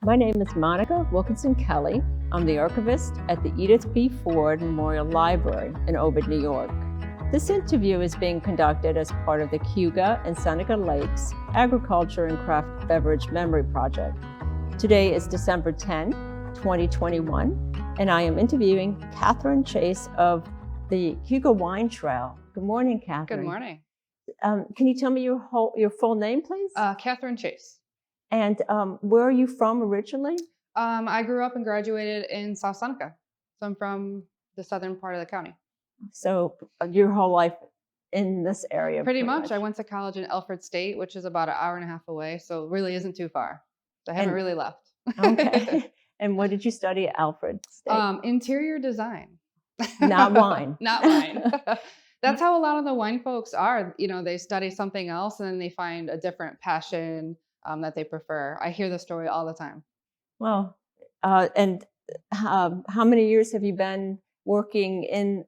My name is Monica Wilkinson Kelly. I'm the archivist at the Edith B. Ford Memorial Library in Ovid, New York. This interview is being conducted as part of the Cayuga and Seneca Lakes Agriculture and Craft Beverage Memory Project. Today is December 10, 2021, and I am interviewing Katherine Chase of the Cayuga Wine Trail. Good morning, Katherine. Good morning. Can you tell me your full name, please? Katherine Chase. And where are you from originally? I grew up and graduated in South Seneca. So I'm from the southern part of the county. So your whole life in this area? Pretty much. I went to college in Alfred State, which is about an hour and a half away. So it really isn't too far. So I haven't really left. Okay. And what did you study at Alfred State? Interior design. Not wine. Not wine. That's how a lot of the wine folks are. You know, they study something else and then they find a different passion that they prefer. I hear the story all the time. Well, and how many years have you been working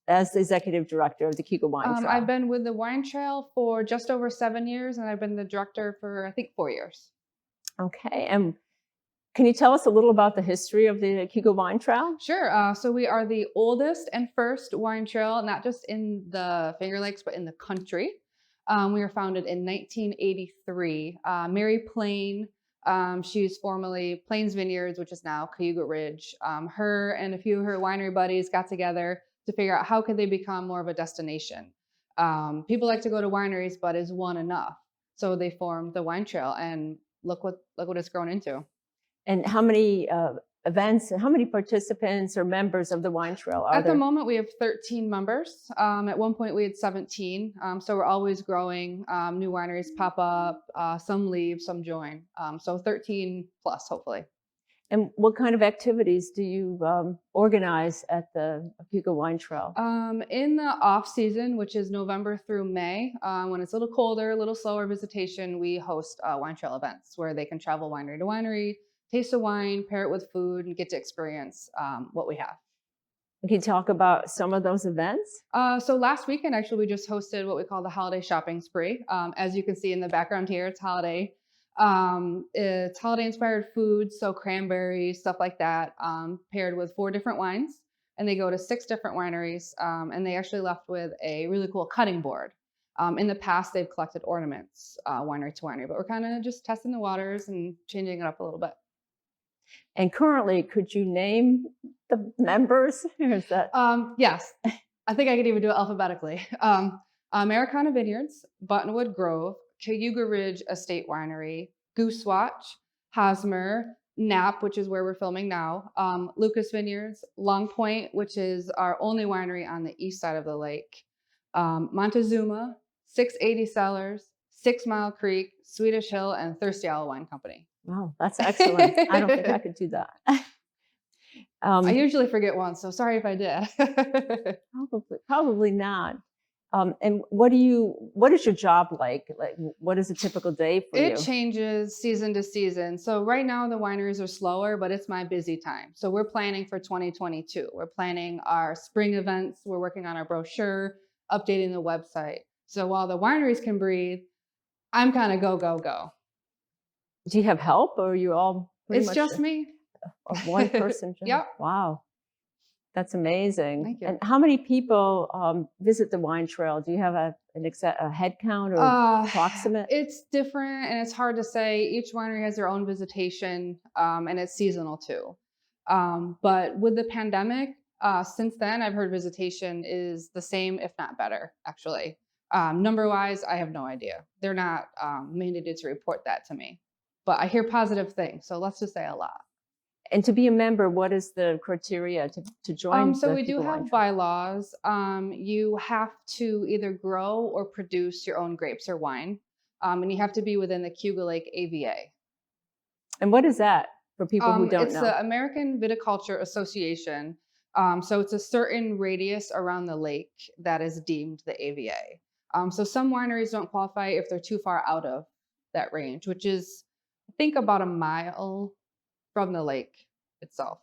as the executive director of the Cayuga Wine Trail? I've been with the Wine Trail for just over 7 years, and I've been the director for, I think, 4 years. Okay. And can you tell us a little about the history of the Cayuga Wine Trail? Sure. So we are the oldest and first wine trail, not just in the Finger Lakes, but in the country. We were founded in 1983. Mary Plain, she's formerly Plains Vineyards, which is now Cayuga Ridge. Her and a few of her winery buddies got together to figure out how could they become more of a destination. People like to go to wineries, but is one enough? So they formed the Wine Trail, and look what it's grown into. And how many events and how many participants or members of the Wine Trail are there? At the moment, we have 13 members. At one point, we had 17. So we're always growing. New wineries pop up. Some leave, some join. So 13 plus, hopefully. And what kind of activities do you organize at the Cayuga Wine Trail? In the off season, which is November through May, when it's a little colder, a little slower visitation, we host wine trail events where they can travel winery to winery, taste a wine, pair it with food, and get to experience what we have. Can you talk about some of those events? So last weekend, actually, we just hosted what we call the holiday shopping spree. As you can see in the background here, it's holiday. It's holiday-inspired food, so cranberries, stuff like that, paired with 4 different wines. And they go to 6 different wineries, and they actually left with a really cool cutting board. In the past, they've collected ornaments, winery to winery, but we're kind of just testing the waters and changing it up a little bit. And currently, could you name the members? Or is that... Yes, I think I could even do it alphabetically. Americana Vineyards, Buttonwood Grove, Cayuga Ridge Estate Winery, Goose Watch, Hosmer, Knapp, which is where we're filming now, Lucas Vineyards, Long Point, which is our only winery on the east side of the lake, Montezuma, 680 Cellars, 6 Mile Creek, Swedish Hill, and Thirsty Owl Wine Company. Wow, that's excellent. I don't think I could do that. I usually forget one, so sorry if I did. Probably not. And what is your job like? Like, what is a typical day for you? It changes season to season. So right now the wineries are slower, but it's my busy time. So we're planning for 2022. We're planning our spring events. We're working on our brochure, updating the website. So while the wineries can breathe, I'm kind of go, go, go. Do you have help, or are you all pretty much just me? One person job? Yep. Wow. That's amazing. Thank you. And how many people visit the Wine Trail? Do you have a head count or approximate? It's different, and it's hard to say. Each winery has their own visitation, and it's seasonal too. But with the pandemic, since then, I've heard visitation is the same, if not better, actually. Number-wise, I have no idea. They're not mandated to report that to me. But I hear positive things, so let's just say a lot. And to be a member, what is the criteria to join? So we do have bylaws. You have to either grow or produce your own grapes or wine, and you have to be within the Cayuga Lake AVA. And what is that for people who don't know? It's the American Viticulture Association. So it's a certain radius around the lake that is deemed the AVA. So some wineries don't qualify if they're too far out of that range, which is, I think, about a mile from the lake itself.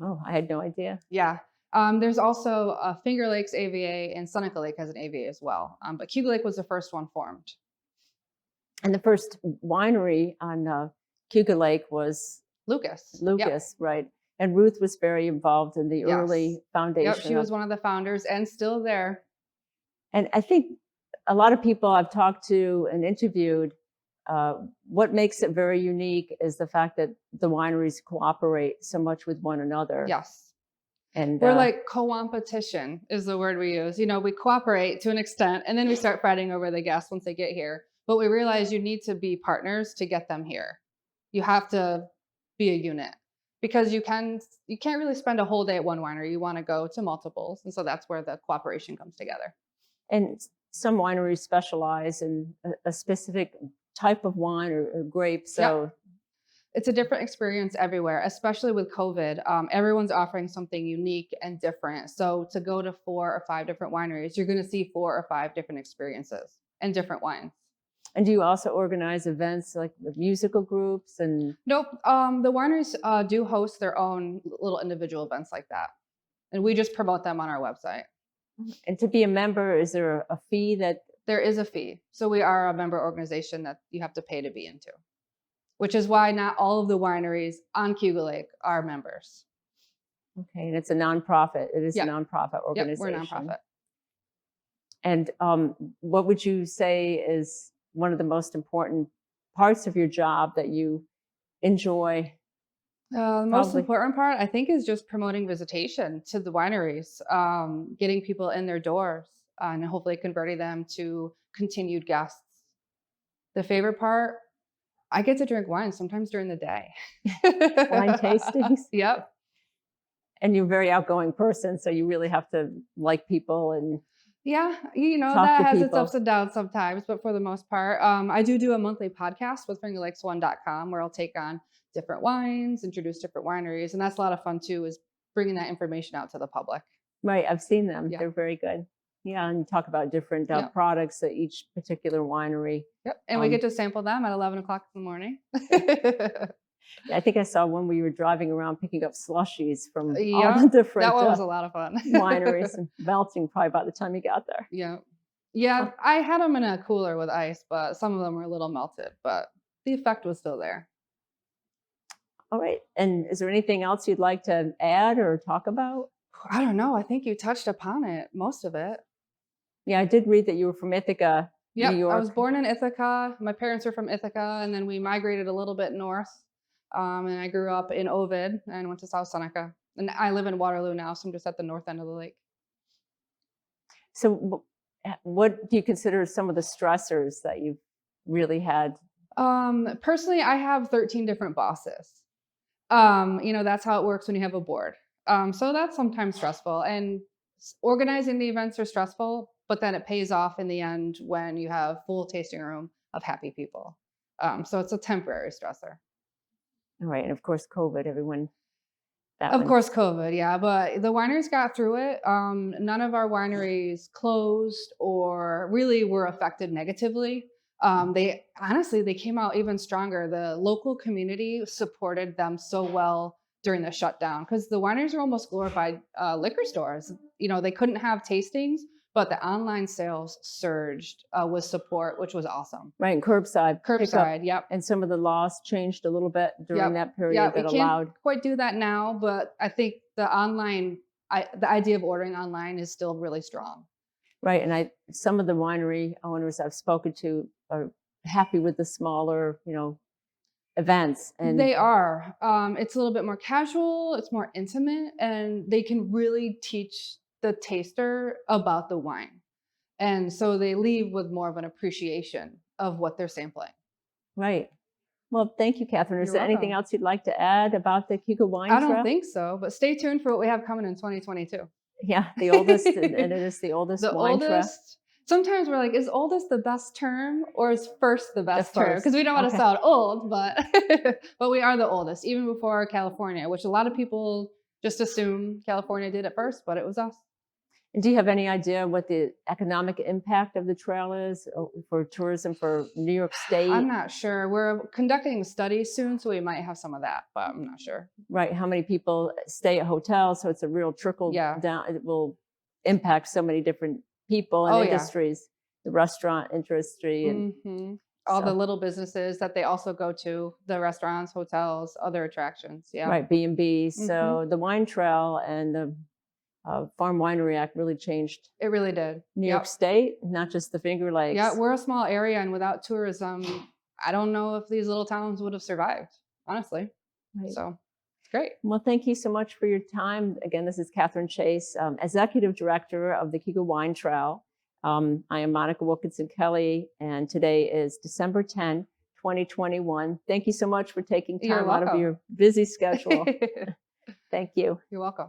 Oh, I had no idea. Yeah. There's also Finger Lakes AVA, and Seneca Lake has an AVA as well. But Cayuga Lake was the first one formed. And the first winery on Cayuga Lake was Lucas. Yep. Lucas, right? And Ruth was very involved in the Yes. early foundation. Yep, she was one of the founders and still there. And I think a lot of people I've talked to and interviewed, what makes it very unique is the fact that the wineries cooperate so much with one another. Yes. And We're like co-opetition is the word we use. You know, we cooperate to an extent and then we start fighting over the guests once they get here. But we realize you need to be partners to get them here. You have to be a unit because you can't really spend a whole day at one winery. You want to go to multiples. And so that's where the cooperation comes together. And some wineries specialize in a specific type of wine or grape. So it's a different experience everywhere, especially with COVID. Everyone's offering something unique and different. So to go to 4 or 5 different wineries, you're going to see 4 or 5 different experiences and different wines. And do you also organize events like with musical groups and? Nope. The wineries do host their own little individual events like that. And we just promote them on our website. And to be a member, is there a fee that? There is a fee. So we are a member organization that you have to pay to be into, which is why not all of the wineries on Cayuga Lake are members. Okay, and it's a nonprofit. It is a nonprofit organization. Yep, we're a nonprofit. And what would you say is one of the most important parts of your job that you enjoy? The most important part, I think, is just promoting visitation to the wineries, getting people in their doors, and hopefully converting them to continued guests. The favorite part, I get to drink wine sometimes during the day. Wine tastings? Yep. And you're a very outgoing person, so you really have to like people and yeah, you know, that has its ups and downs sometimes, but for the most part, I do a monthly podcast with fingerlakes1.com where I'll take on different wines, introduce different wineries, and that's a lot of fun too, is bringing that information out to the public. Right, I've seen them. Yeah. They're very good. Yeah, and you talk about different products at each particular winery. Yep, and we get to sample them at 11 o'clock in the morning. I think I saw one where you were driving around picking up slushies from all the different that one was a lot of fun. wineries and melting probably by the time you got there. Yeah, I had them in a cooler with ice, but some of them were a little melted, but the effect was still there. All right, and is there anything else you'd like to add or talk about? I don't know. I think you touched upon it, most of it. Yeah, I did read that you were from Ithaca, New York. I was born in Ithaca. My parents were from Ithaca, and then we migrated a little bit north. And I grew up in Ovid and went to South Seneca. And I live in Waterloo now, so I'm just at the north end of the lake. So what do you consider some of the stressors that you've really had? Personally, I have 13 different bosses. You know, that's how it works when you have a board. So that's sometimes stressful. And organizing the events are stressful, but then it pays off in the end when you have full tasting room of happy people. So it's a temporary stressor. All right. And of course, COVID, everyone. Of course, COVID, yeah. But the wineries got through it. None of our wineries closed or really were affected negatively. They came out even stronger. The local community supported them so well during the shutdown because the wineries are almost glorified liquor stores. You know, they couldn't have tastings, but the online sales surged with support, which was awesome. Right, and curbside, yep. And some of the laws changed a little bit during that period that we allowed. Can't quite do that now, but I think the idea of ordering online is still really strong. Right, and some of the winery owners I've spoken to are happy with the smaller, events. And they are. It's a little bit more casual. It's more intimate, and they can really teach the taster about the wine. And so they leave with more of an appreciation of what they're sampling. Right. Well, thank you, Catherine. Is there anything else you'd like to add about the Cayuga Wine Trail? I don't think so, but stay tuned for what we have coming in 2022. Yeah, the oldest, and it is the oldest wine trail. Sometimes we're like, is oldest the best term or is first the best term? Because we don't want to sound old, but but we are the oldest, even before California, which a lot of people just assume California did at first, but it was us. And do you have any idea what the economic impact of the trail is for tourism for New York State? I'm not sure. We're conducting a study soon, so we might have some of that, but I'm not sure. Right. How many people stay at hotels? So it's a real trickle down. It will impact so many different people and industries, the restaurant industry. And All the So, little businesses that they also go to, the restaurants, hotels, other attractions. Yeah. right, B&B. Hmm. So the wine trail and the Farm Winery Act really changed It really did. New York Yep. State, not just the Finger Yeah, Lakes. we're a small area, and without tourism, I don't know if these little towns would have survived, honestly. Right. So it's great. Well, thank you so much for your time. Again, this is Katherine Chase, Executive Director of the Cayuga Wine Trail. I am Monica Wilkinson Kelly, and today is December 10, 2021. Thank you so much for taking You're time out of welcome. your busy schedule. Thank you. You're welcome.